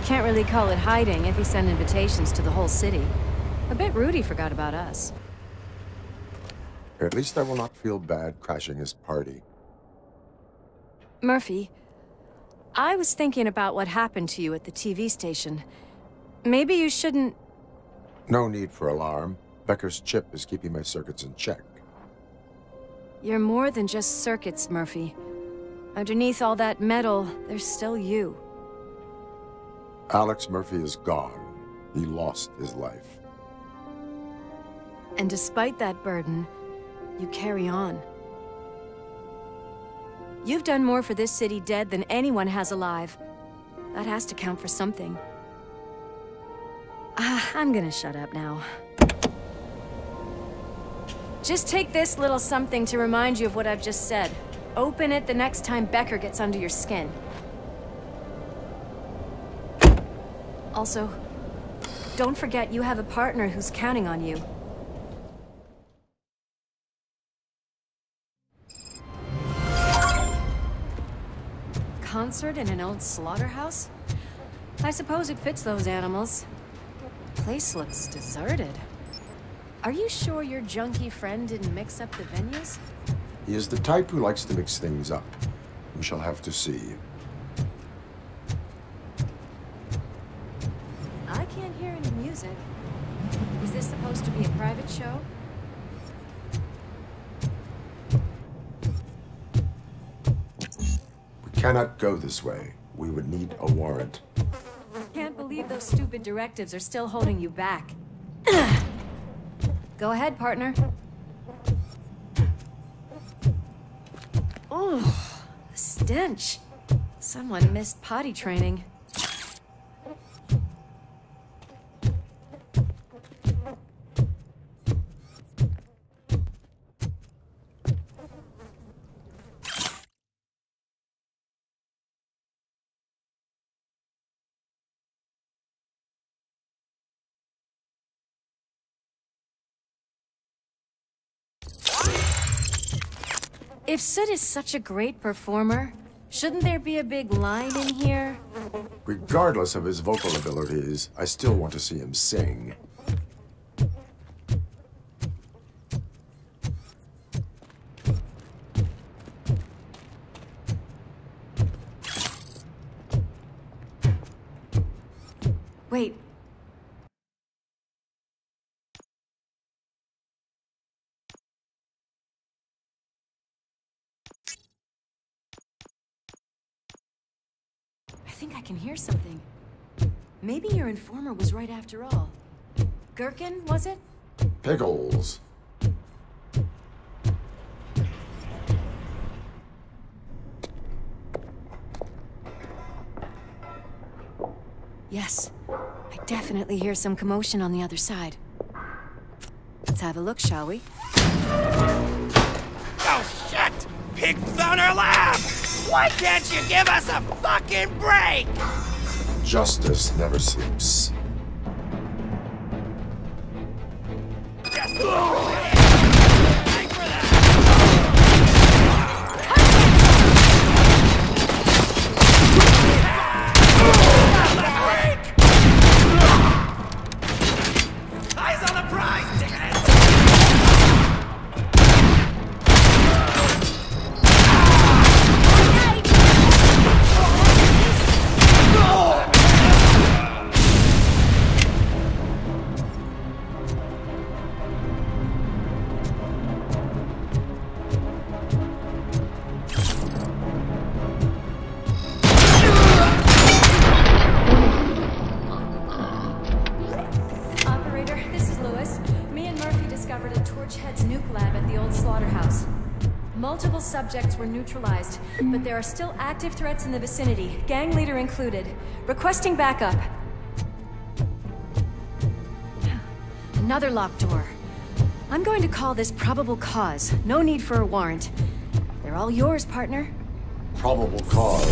Can't really call it hiding if he sent invitations to the whole city. A bit rude he forgot about us. At least I will not feel bad crashing his party. Murphy, I was thinking about what happened to you at the TV station. Maybe you shouldn't... No need for alarm. Becker's chip is keeping my circuits in check. You're more than just circuits, Murphy. Underneath all that metal, there's still you. Alex Murphy is gone. He lost his life. And despite that burden, you carry on. You've done more for this city dead than anyone has alive. That has to count for something. I'm gonna shut up now. Just take this little something to remind you of what I've just said. Open it the next time Becker gets under your skin. Also, don't forget you have a partner who's counting on you. Concert in an old slaughterhouse? I suppose it fits those animals. Place looks deserted. Are you sure your junkie friend didn't mix up the venues? He is the type who likes to mix things up. We shall have to see. I can't hear any music. Is this supposed to be a private show? We cannot go this way. We would need a warrant. Can't believe those stupid directives are still holding you back. Go ahead, partner. Oh, the stench. Someone missed potty training. If Sid is such a great performer, shouldn't there be a big line in here? Regardless of his vocal abilities, I still want to see him sing. Wait. I think I can hear something. Maybe your informer was right after all. Gherkin, was it? Pickles. Yes. I definitely hear some commotion on the other side. Let's have a look, shall we? Oh, shit! Pig found our lab! Why can't you give us a fucking break? Justice never sleeps. Eyes on the prize, dickhead! Multiple subjects were neutralized, but there are still active threats in the vicinity, gang leader included. Requesting backup. Another locked door. I'm going to call this probable cause. No need for a warrant. They're all yours, partner. Probable cause.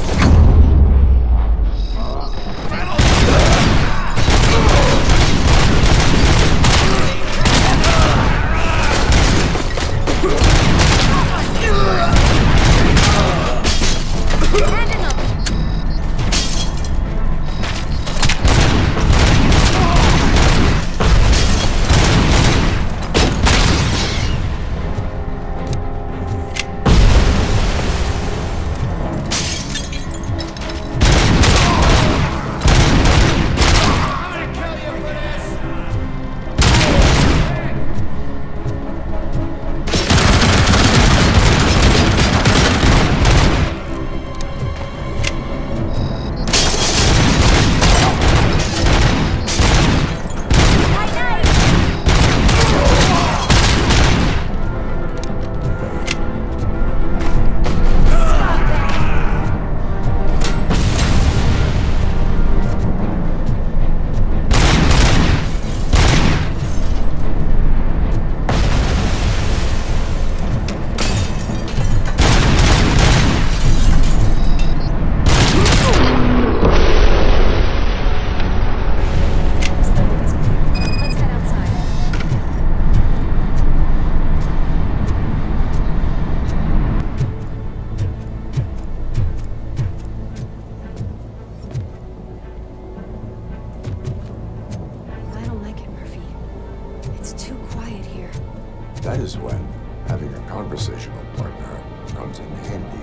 That is when having a conversational partner comes in handy.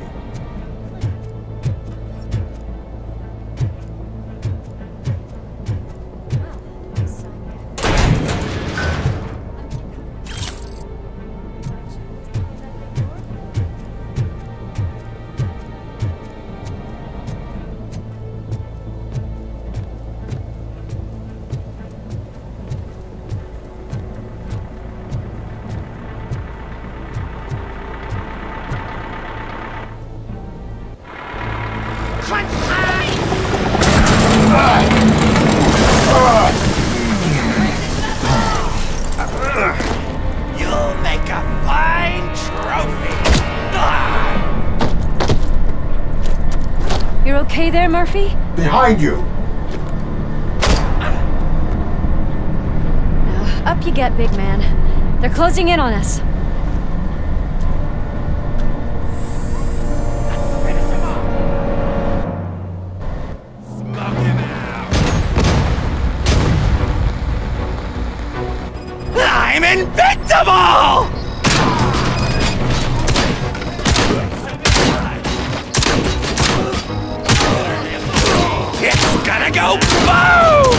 You'll make a fine trophy. You're okay there, Murphy? Behind you! Up you get, big man. They're closing in on us. Smoke him out. I'm invincible! It's gonna go boom!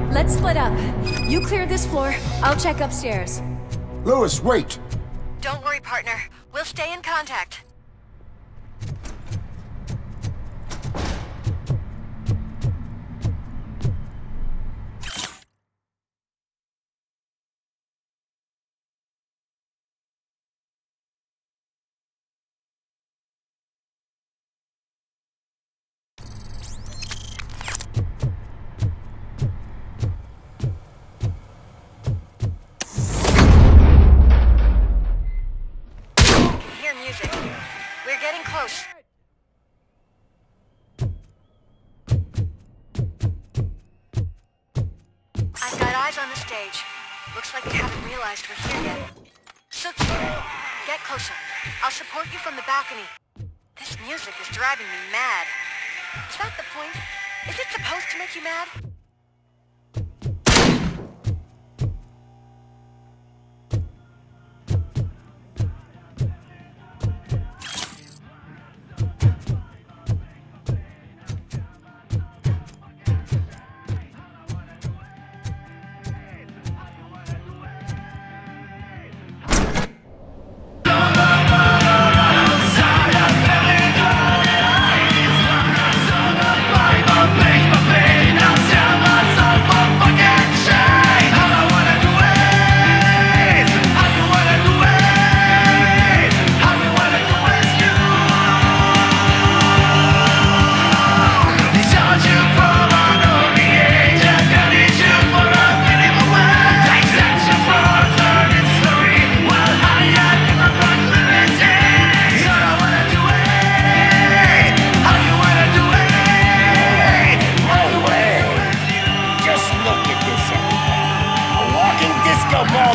Let's split up. You clear this floor, I'll check upstairs. Lewis, wait! Don't worry, partner. We'll stay in contact. We're getting close. I've got eyes on the stage. Looks like they haven't realized we're here yet. Sook's here. Get closer. I'll support you from the balcony. This music is driving me mad. Is that the point? Is it supposed to make you mad?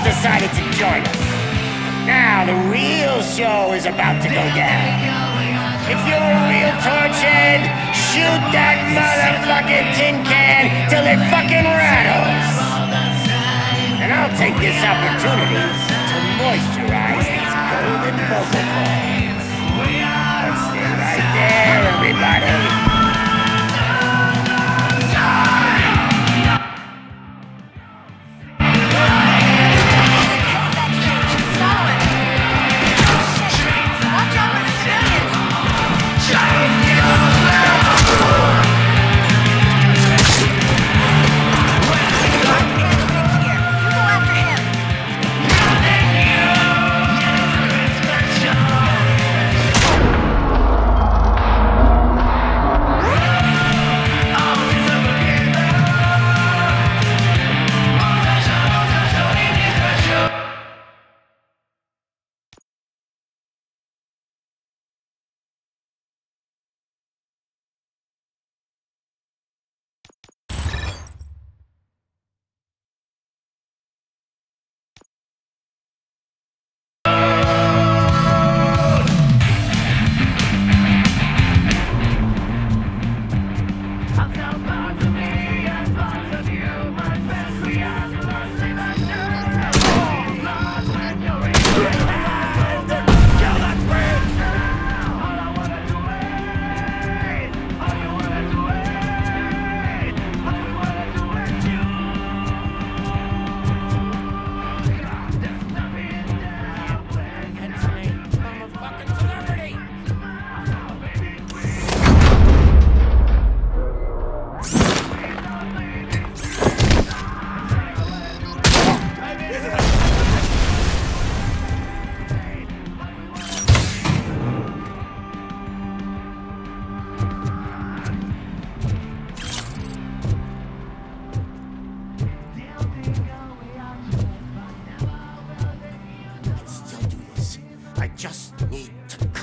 Decided to join us. Now the real show is about to go down. If you're a real torchhead, shoot that motherfucking tin can till it fucking rattles. And I'll take this opportunity to moisturize these golden vocal cords. Let's stay right there, everybody.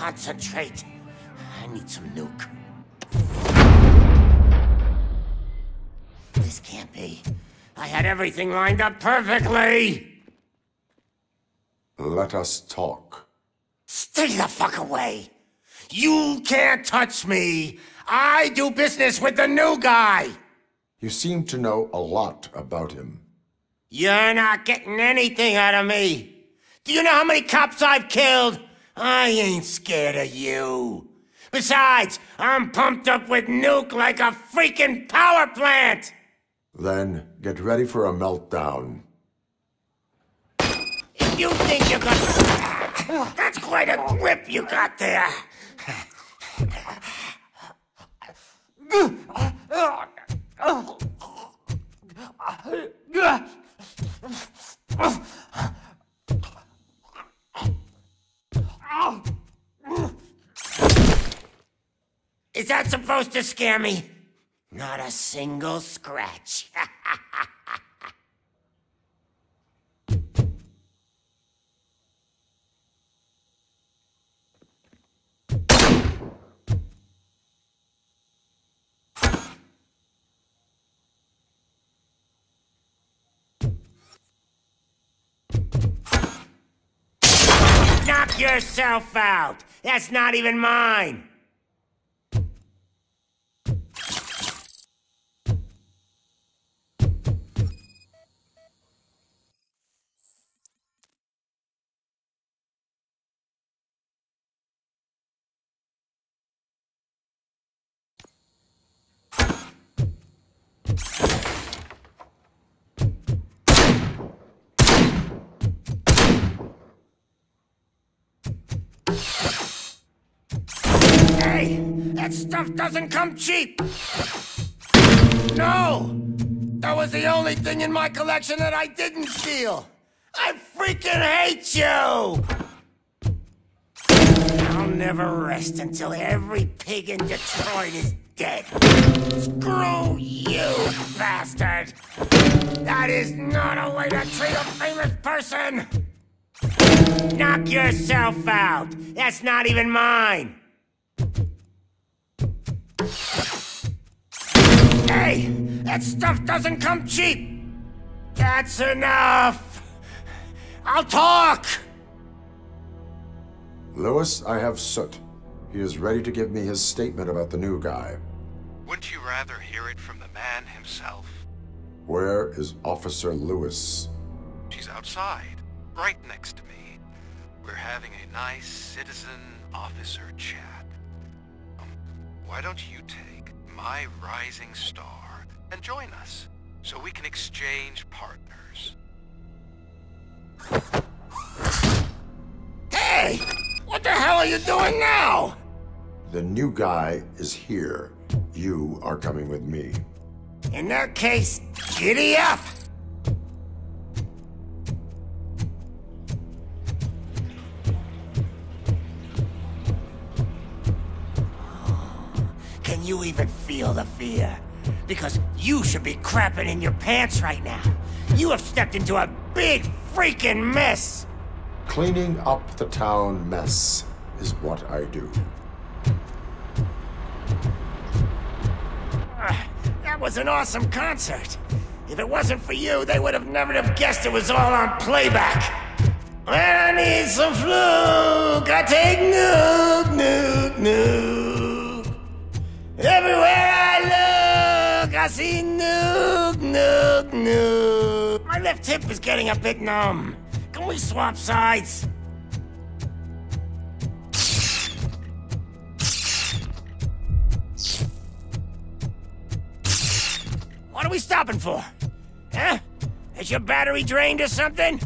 concentrate. I need some nuke. This can't be. I had everything lined up perfectly! Let us talk. Stay the fuck away! You can't touch me! I do business with the new guy! You seem to know a lot about him. You're not getting anything out of me! Do you know how many cops I've killed? I ain't scared of you. Besides, I'm pumped up with nuke like a freaking power plant! Then get ready for a meltdown. If you think you got... That's quite a grip you got there. Is that supposed to scare me? Not a single scratch. Knock yourself out. That's not even mine. Hey, that stuff doesn't come cheap! No! That was the only thing in my collection that I didn't steal! I freaking hate you! I'll never rest until every pig in Detroit is dead. Screw you, bastard! That is not a way to treat a famous person! Knock yourself out! That's not even mine! Hey! That stuff doesn't come cheap! That's enough! I'll talk! Lewis, I have Soot. He is ready to give me his statement about the new guy. Wouldn't you rather hear it from the man himself? Where is Officer Lewis? She's outside, right next to me. We're having a nice citizen-officer chat. Why don't you take my rising star and join us, so we can exchange partners? Hey! What the hell are you doing now? The new guy is here. You are coming with me. In that case, giddy up! Can you even feel the fear? Because you should be crapping in your pants right now. You have stepped into a big freaking mess! Cleaning up the town mess is what I do. That was an awesome concert. If it wasn't for you, they would have never have guessed it was all on playback. When I need some fluke, I take nuke, nuke, nuke. Everywhere I look, I see nuke, nuke, nuke. My left hip is getting a bit numb. Can we swap sides? What are we stopping for? Huh? Is your battery drained or something?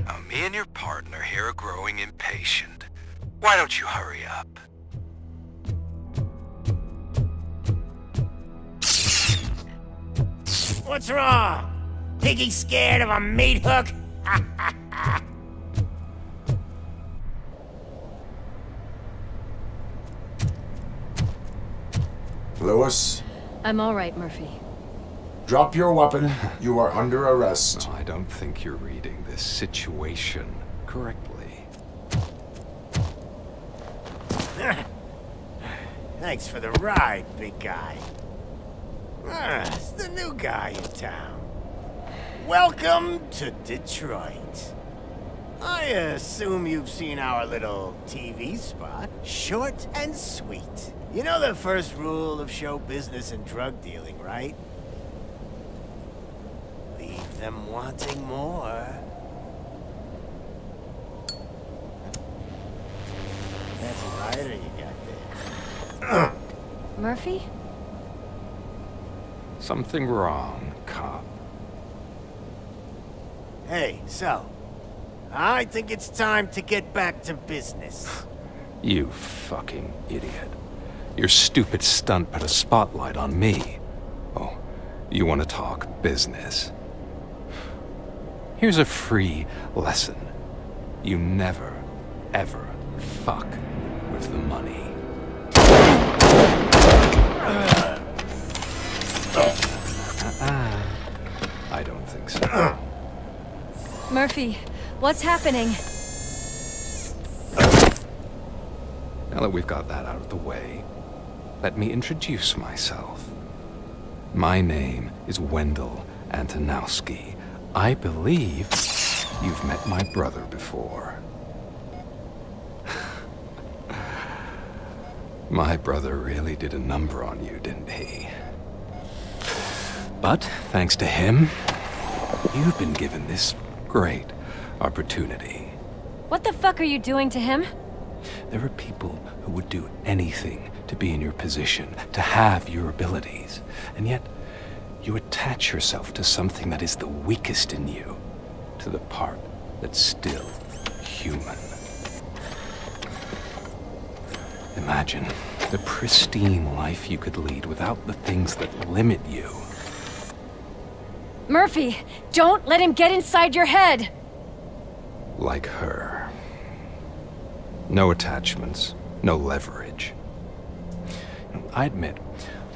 Now, me and your partner here are growing impatient. Why don't you hurry up? What's wrong? Piggy scared of a meat hook? Lewis? I'm all right, Murphy. Drop your weapon. You are under arrest. Well, I don't think you're reading this situation correctly. Thanks for the ride, big guy. It's the new guy in town. Welcome to Detroit. I assume you've seen our little TV spot. Short and sweet. You know the first rule of show business and drug dealing, right? Leave them wanting more. That's a rider you got there. Murphy? Something wrong, cop. Hey, so, I think it's time to get back to business. You fucking idiot. Your stupid stunt put a spotlight on me. Oh, you want to talk business? Here's a free lesson. You never, ever fuck with the money. I don't think so. Murphy, what's happening? Now that we've got that out of the way, let me introduce myself. My name is Wendell Antonowski. I believe you've met my brother before. My brother really did a number on you, didn't he? But thanks to him, you've been given this great opportunity. What the fuck are you doing to him? There are people who would do anything to be in your position, to have your abilities, and yet you attach yourself to something that is the weakest in you, to the part that's still human. Imagine the pristine life you could lead without the things that limit you. Murphy, don't let him get inside your head! Like her. No attachments, no leverage. I admit,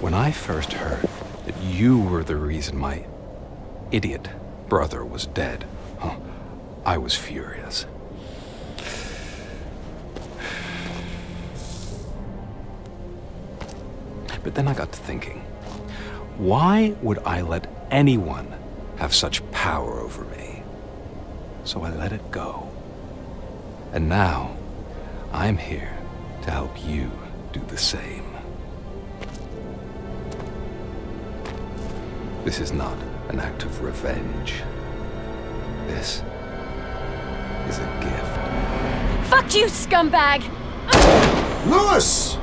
when I first heard that you were the reason my idiot brother was dead, I was furious. But then I got to thinking, why would I let anyone have such power over me? So I let it go. And now, I'm here to help you do the same. This is not an act of revenge. This is a gift. Fuck you, scumbag! Lewis!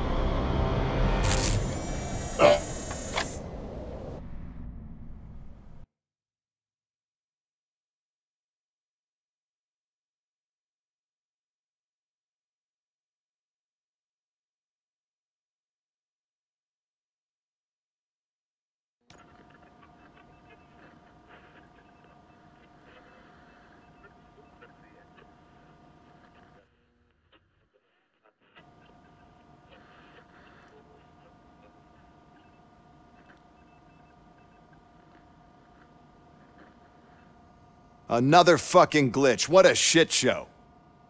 Another fucking glitch. What a shit show.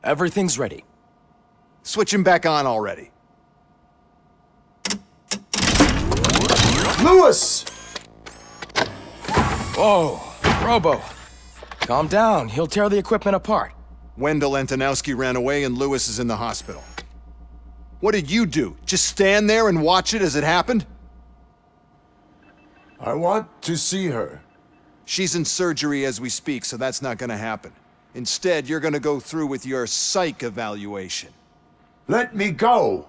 Everything's ready. Switch him back on already. Lewis! Whoa, Robo. Calm down. He'll tear the equipment apart. Wendell Antonowski ran away and Lewis is in the hospital. What did you do? Just stand there and watch it as it happened? I want to see her. She's in surgery as we speak, so that's not gonna happen. Instead, you're gonna go through with your psych evaluation. Let me go!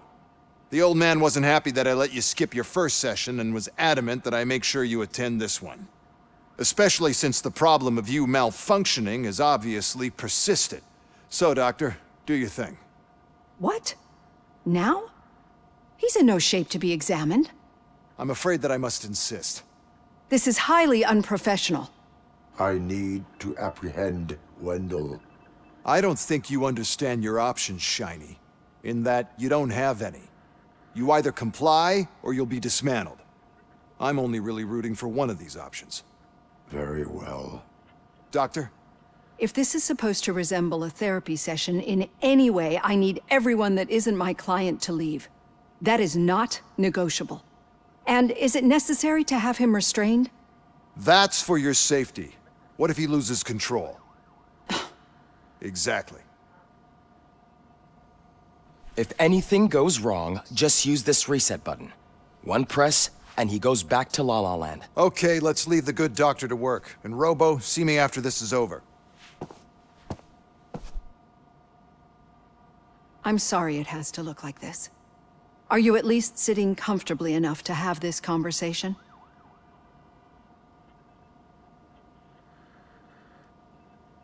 The old man wasn't happy that I let you skip your first session and was adamant that I make sure you attend this one. Especially since the problem of you malfunctioning has obviously persisted. So, Doctor, do your thing. What? Now? He's in no shape to be examined. I'm afraid that I must insist. This is highly unprofessional. I need to apprehend Wendell. I don't think you understand your options, Shiny. In that you don't have any. You either comply or you'll be dismantled. I'm only really rooting for one of these options. Very well. Doctor? If this is supposed to resemble a therapy session in any way, I need everyone that isn't my client to leave. That is not negotiable. And is it necessary to have him restrained? That's for your safety. What if he loses control? Exactly. If anything goes wrong, just use this reset button. One press, and he goes back to La La Land. Okay, let's leave the good doctor to work. And Robo, see me after this is over. I'm sorry it has to look like this. Are you at least sitting comfortably enough to have this conversation?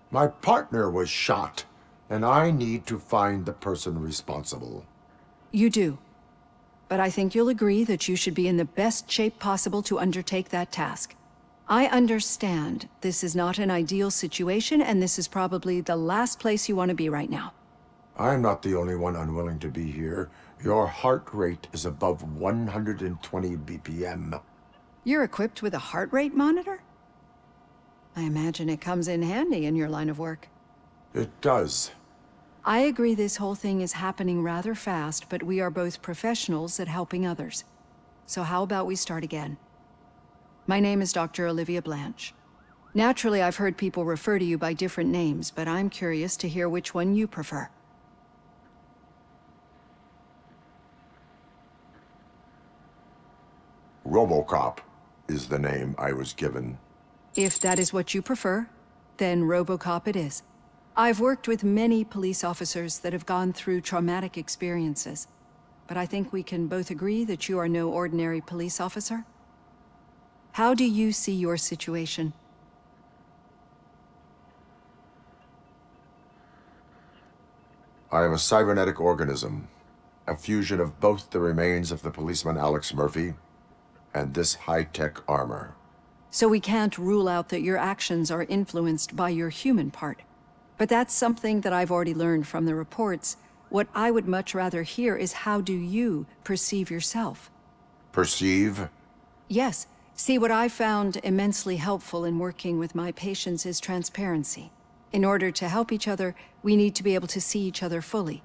My partner was shot, and I need to find the person responsible. You do. But I think you'll agree that you should be in the best shape possible to undertake that task. I understand this is not an ideal situation, and this is probably the last place you want to be right now. I'm not the only one unwilling to be here. Your heart rate is above 120 BPM. You're equipped with a heart rate monitor? I imagine it comes in handy in your line of work. It does. I agree this whole thing is happening rather fast, but we are both professionals at helping others. So how about we start again? My name is Dr. Olivia Blanche. Naturally, I've heard people refer to you by different names, but I'm curious to hear which one you prefer. RoboCop is the name I was given. If that is what you prefer, then RoboCop it is. I've worked with many police officers that have gone through traumatic experiences, but I think we can both agree that you are no ordinary police officer. How do you see your situation? I am a cybernetic organism, a fusion of both the remains of the policeman Alex Murphy and this high-tech armor. So we can't rule out that your actions are influenced by your human part. But that's something that I've already learned from the reports. What I would much rather hear is how do you perceive yourself? Perceive? Yes. See, what I found immensely helpful in working with my patients is transparency. In order to help each other, we need to be able to see each other fully.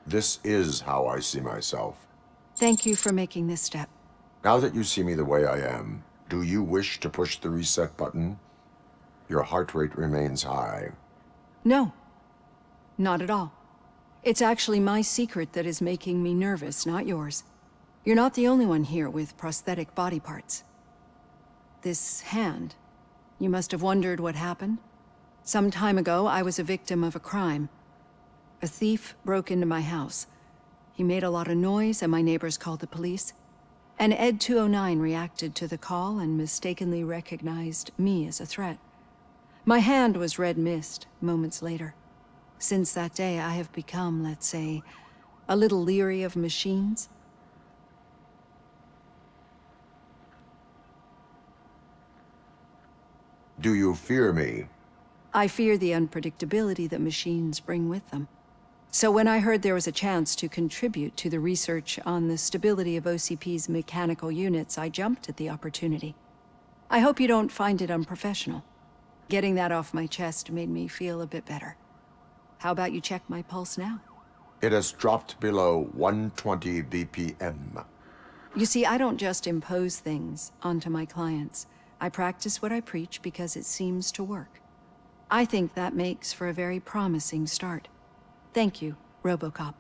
This is how I see myself. Thank you for making this step. Now that you see me the way I am, do you wish to push the reset button? Your heart rate remains high. No, not at all. It's actually my secret that is making me nervous, not yours. You're not the only one here with prosthetic body parts. This hand, you must have wondered what happened. Some time ago, I was a victim of a crime. A thief broke into my house. He made a lot of noise and my neighbors called the police. And Ed 209 reacted to the call and mistakenly recognized me as a threat. My hand was red mist moments later. Since that day, I have become, let's say, a little leery of machines. Do you fear me? I fear the unpredictability that machines bring with them. So when I heard there was a chance to contribute to the research on the stability of OCP's mechanical units, I jumped at the opportunity. I hope you don't find it unprofessional. Getting that off my chest made me feel a bit better. How about you check my pulse now? It has dropped below 120 BPM. You see, I don't just impose things onto my clients. I practice what I preach because it seems to work. I think that makes for a very promising start. Thank you, RoboCop.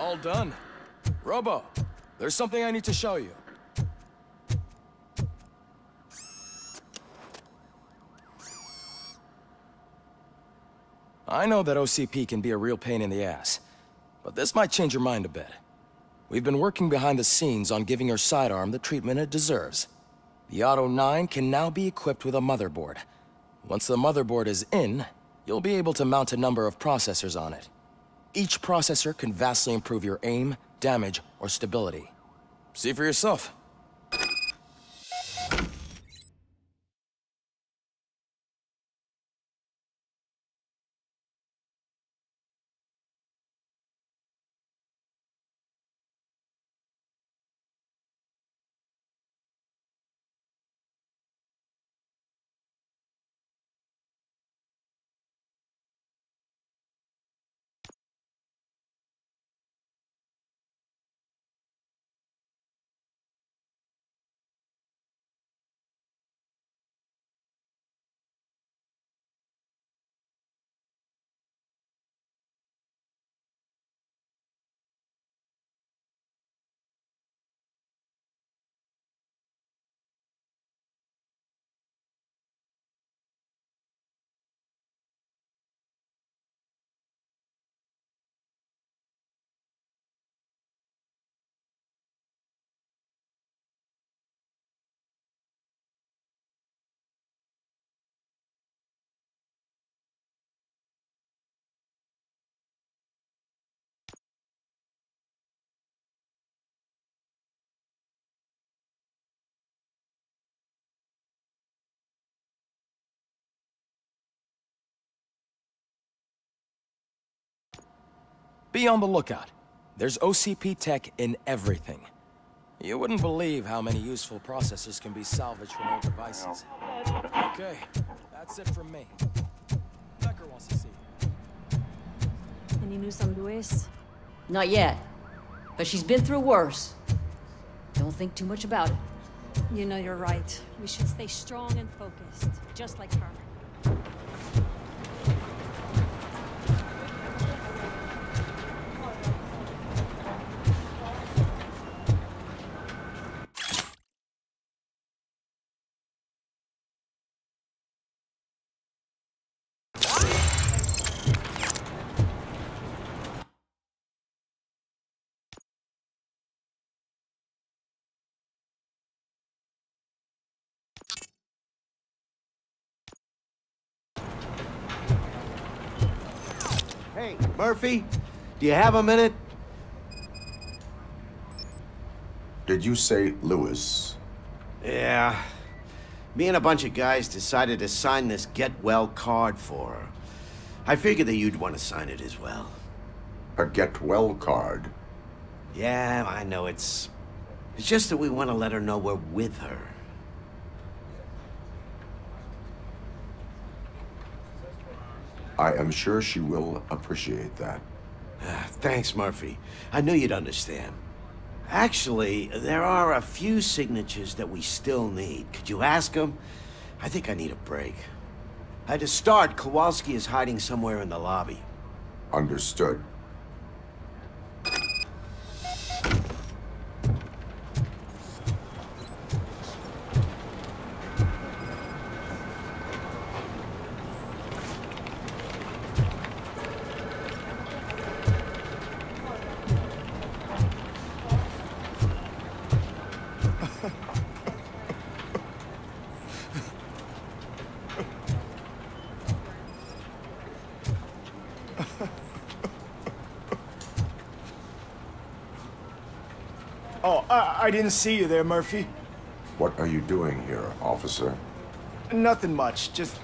All done. Robo, there's something I need to show you. I know that OCP can be a real pain in the ass, but this might change your mind a bit. We've been working behind the scenes on giving your sidearm the treatment it deserves. The Auto 9 can now be equipped with a motherboard. Once the motherboard is in, you'll be able to mount a number of processors on it. Each processor can vastly improve your aim, damage, or stability. See for yourself. Be on the lookout. There's OCP tech in everything. You wouldn't believe how many useful processors can be salvaged from old devices. Okay, that's it from me. Becker wants to see you. Any news on Luis? Not yet, but she's been through worse. Don't think too much about it. You know you're right. We should stay strong and focused, just like her. Hey, Murphy, do you have a minute? Did you say Lewis? Yeah. Me and a bunch of guys decided to sign this get well card for her. I figured that you'd want to sign it as well. A get well card? Yeah, I know it's just that we want to let her know we're with her. I am sure she will appreciate that. Thanks, Murphy. I knew you'd understand. Actually, there are a few signatures that we still need. Could you ask them? I think I need a break. To start, Kowalski is hiding somewhere in the lobby. Understood. Oh, I didn't see you there, Murphy. What are you doing here, officer? Nothing much, just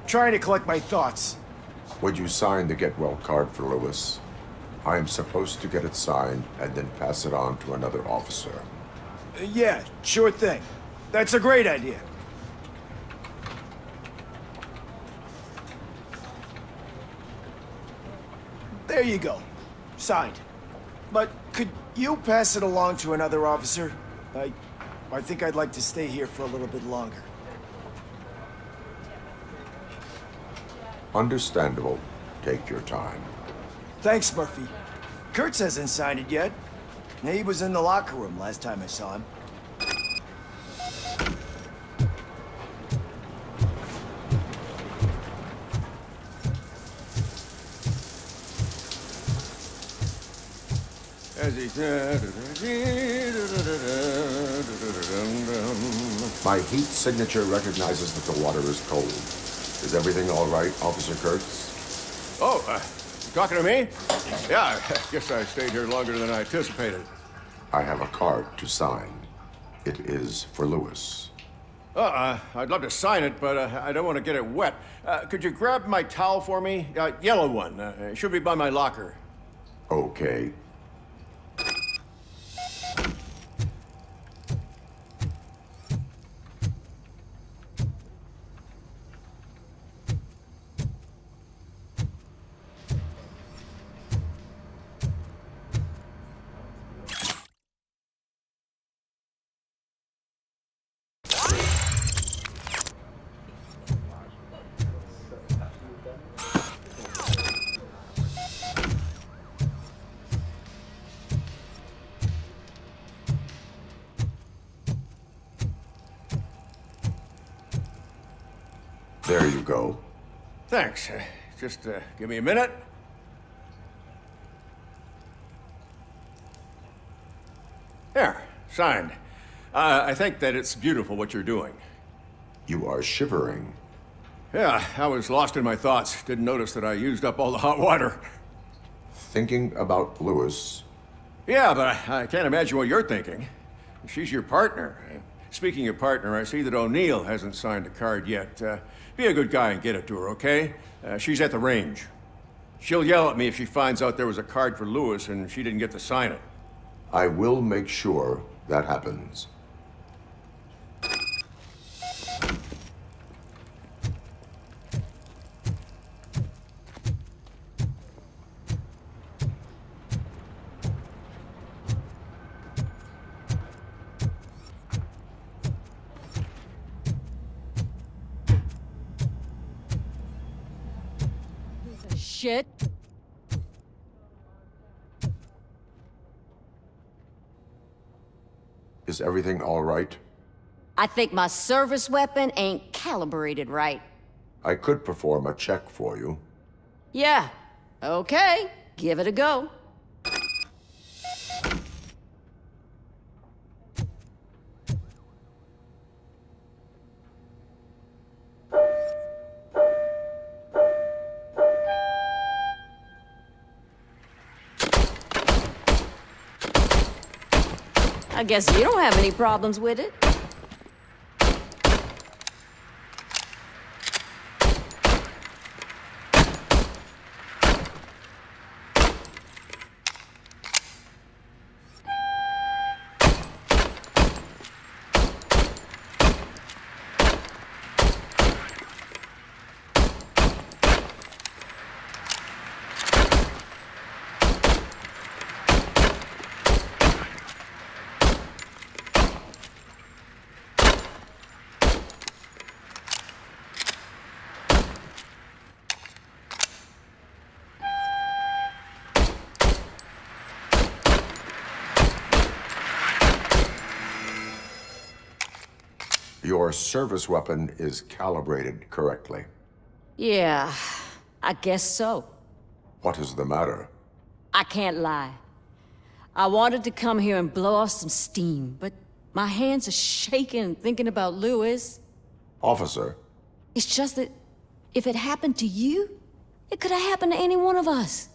trying to collect my thoughts. Would you sign the get well card for Lewis? I am supposed to get it signed and then pass it on to another officer. Yeah, sure thing. That's a great idea. There you go. Signed. But could you pass it along to another officer? I think I'd like to stay here for a little bit longer. Understandable. Take your time. Thanks, Murphy. Kurtz hasn't signed it yet. He was in the locker room last time I saw him. My heat signature recognizes that the water is cold. Is everything all right, Officer Kurtz? Oh, you talking to me? Yeah, I guess I stayed here longer than I anticipated. I have a card to sign. It is for Lewis. I'd love to sign it, but I don't want to get it wet. Could you grab my towel for me? Yellow one. It should be by my locker. Okay. There you go. Thanks. Just give me a minute. There, signed. I think that it's beautiful what you're doing. You are shivering. Yeah, I was lost in my thoughts. Didn't notice that I used up all the hot water. Thinking about Lewis. Yeah, but I can't imagine what you're thinking. She's your partner. Speaking of partner, I see that O'Neill hasn't signed a card yet. Be a good guy and get it to her, okay? She's at the range. She'll yell at me if she finds out there was a card for Lewis and she didn't get to sign it. I will make sure that happens. Shit. Is everything all right? I think my service weapon ain't calibrated right. I could perform a check for you. Yeah. Okay. Give it a go. I guess you don't have any problems with it. Your service weapon is calibrated correctly. Yeah, I guess so. What is the matter? I can't lie. I wanted to come here and blow off some steam, but my hands are shaking thinking about Lewis. Officer. It's just that if it happened to you, it could have happened to any one of us.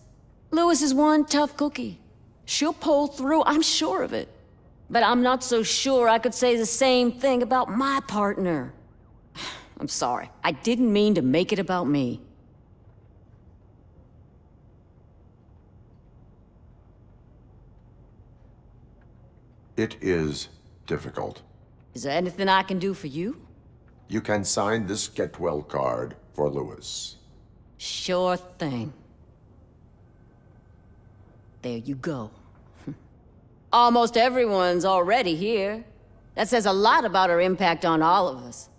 Lewis is one tough cookie. She'll pull through, I'm sure of it. But I'm not so sure I could say the same thing about my partner. I'm sorry. I didn't mean to make it about me. It is difficult. Is there anything I can do for you? You can sign this get well card for Lewis. Sure thing. There you go. Almost everyone's already here. That says a lot about her impact on all of us.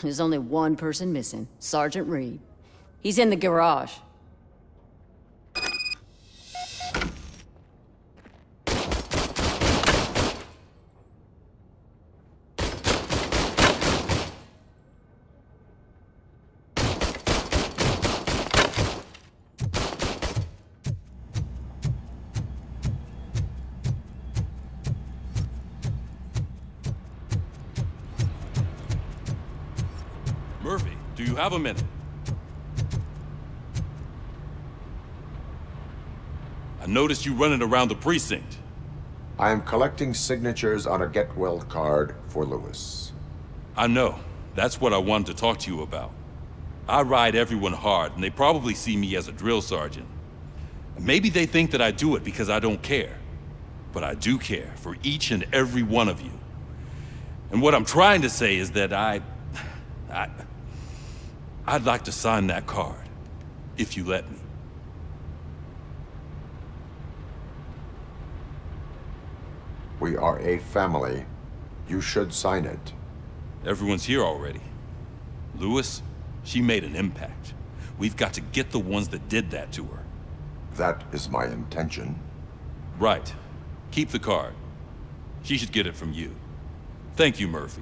There's only one person missing, Sergeant Reed. He's in the garage. Murphy, do you have a minute? I noticed you running around the precinct. I am collecting signatures on a get-well card for Lewis. I know. That's what I wanted to talk to you about. I ride everyone hard, and they probably see me as a drill sergeant. Maybe they think that I do it because I don't care. But I do care for each and every one of you. And what I'm trying to say is that I'd like to sign that card, if you let me. We are a family. You should sign it. Everyone's here already. Lewis, she made an impact. We've got to get the ones that did that to her. That is my intention. Right. Keep the card. She should get it from you. Thank you, Murphy.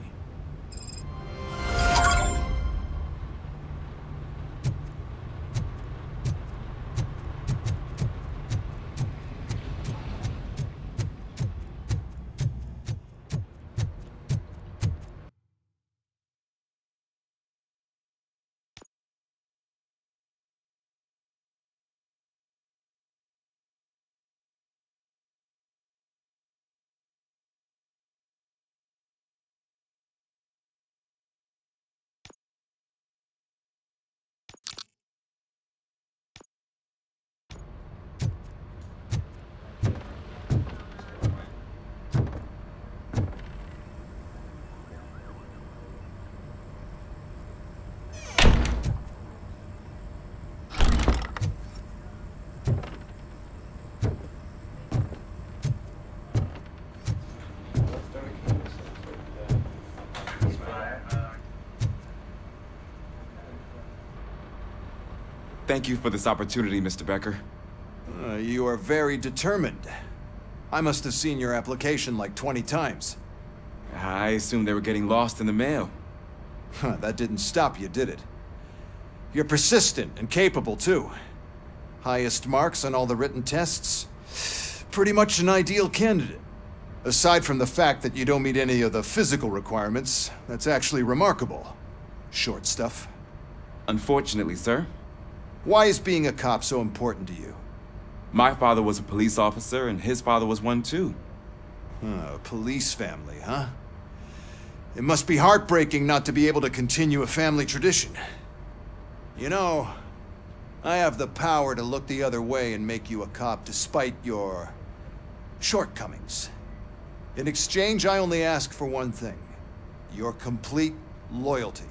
Thank you for this opportunity, Mr. Becker. You are very determined. I must have seen your application like 20 times. I assumed they were getting lost in the mail. That didn't stop you, did it? You're persistent and capable, too. Highest marks on all the written tests. Pretty much an ideal candidate. Aside from the fact that you don't meet any of the physical requirements, that's actually remarkable. Short stuff. Unfortunately, sir. Why is being a cop so important to you? My father was a police officer, and his father was one too. A police family, huh? It must be heartbreaking not to be able to continue a family tradition. You know, I have the power to look the other way and make you a cop despite your shortcomings. In exchange, I only ask for one thing. Your complete loyalty.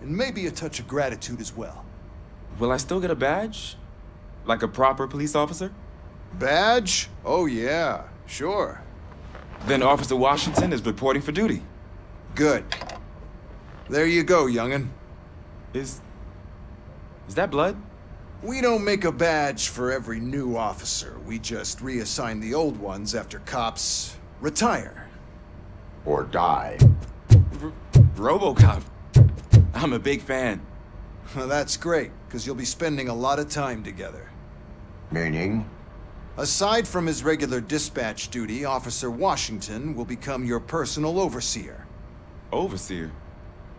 And maybe a touch of gratitude as well. Will I still get a badge? Like a proper police officer? Badge? Oh yeah, sure. Then Officer Washington is reporting for duty. Good. There you go, young'un. Is that blood? We don't make a badge for every new officer. We just reassign the old ones after cops retire. Or die. RoboCop. I'm a big fan. That's great, because you'll be spending a lot of time together. Meaning? Aside from his regular dispatch duty, Officer Washington will become your personal overseer. Overseer?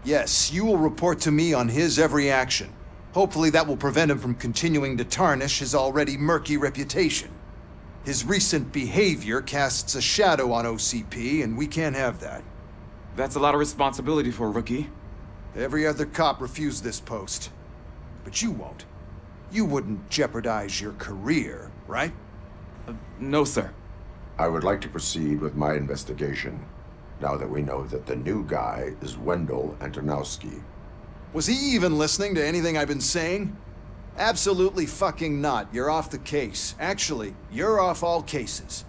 Yes, you will report to me on his every action. Hopefully that will prevent him from continuing to tarnish his already murky reputation. His recent behavior casts a shadow on OCP, and we can't have that. That's a lot of responsibility for a rookie. Every other cop refused this post. But you won't. You wouldn't jeopardize your career, right? No, sir. I would like to proceed with my investigation, now that we know that the new guy is Wendell Antonowski. Was he even listening to anything I've been saying? Absolutely fucking not. You're off the case. Actually, you're off all cases.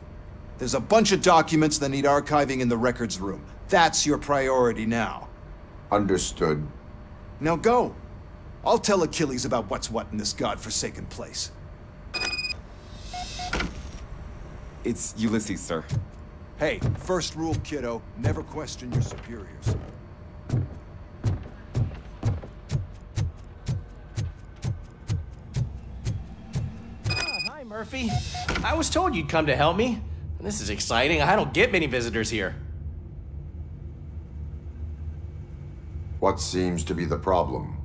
There's a bunch of documents that need archiving in the records room. That's your priority now. Understood. Now go. I'll tell Achilles about what's what in this godforsaken place. It's Ulysses, sir. Hey, first rule, kiddo. Never question your superiors. Hi, Murphy. I was told you'd come to help me. This is exciting. I don't get many visitors here. What seems to be the problem?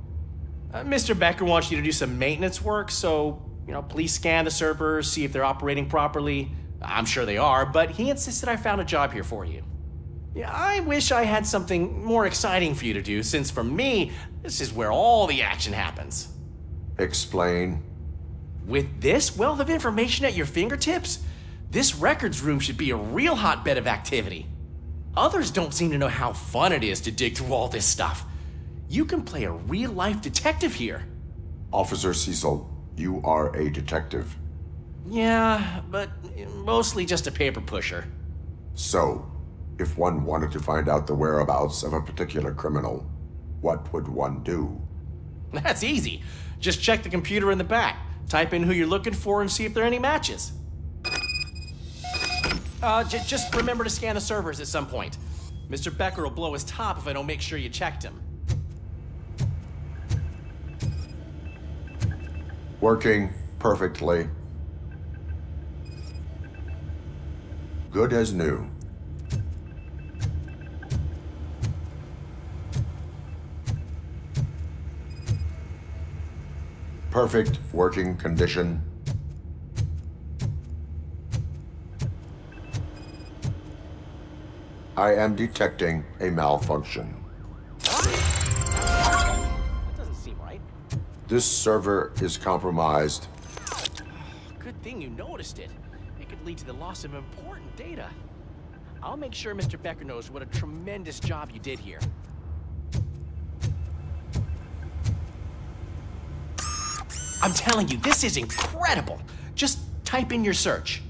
Mr. Becker wants you to do some maintenance work, so, please scan the servers, see if they're operating properly. I'm sure they are, but he insisted I found a job here for you. Yeah, I wish I had something more exciting for you to do, since for me, this is where all the action happens. Explain. With this wealth of information at your fingertips, this records room should be a real hotbed of activity. Others don't seem to know how fun it is to dig through all this stuff. You can play a real-life detective here. Officer Cecil, you are a detective. Yeah, but mostly just a paper pusher. So, if one wanted to find out the whereabouts of a particular criminal, what would one do? That's easy. Just check the computer in the back, type in who you're looking for, and see if there are any matches. Just remember to scan the servers at some point. Mr. Becker will blow his top if I don't make sure you checked him. Working perfectly. Good as new. Perfect working condition. I am detecting a malfunction. That doesn't seem right. This server is compromised. Good thing you noticed it. It could lead to the loss of important data. I'll make sure Mr. Becker knows what a tremendous job you did here. I'm telling you, this is incredible. Just type in your search.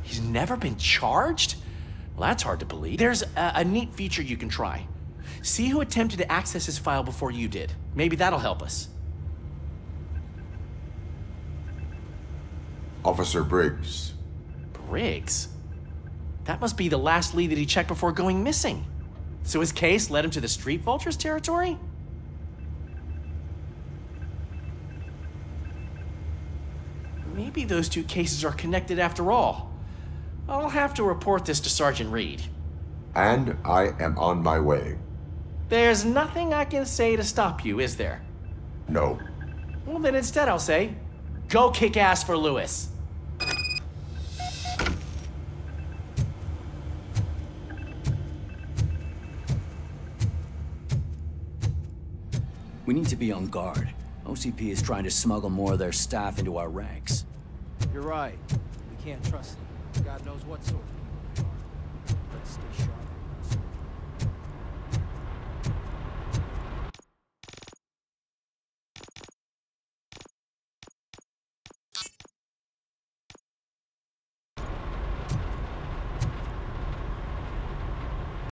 He's never been charged? Well, that's hard to believe. There's a neat feature you can try. See who attempted to access his file before you did. Maybe that'll help us. Officer Briggs. Briggs? That must be the last lead that he checked before going missing. So his case led him to the Street Vultures territory? Maybe those two cases are connected after all. I'll have to report this to Sergeant Reed. And I am on my way. There's nothing I can say to stop you, is there? No. Well, then instead I'll say, go kick ass for Lewis. We need to be on guard. OCP is trying to smuggle more of their staff into our ranks. You're right. We can't trust them. God knows what sort. Let's stay sharp.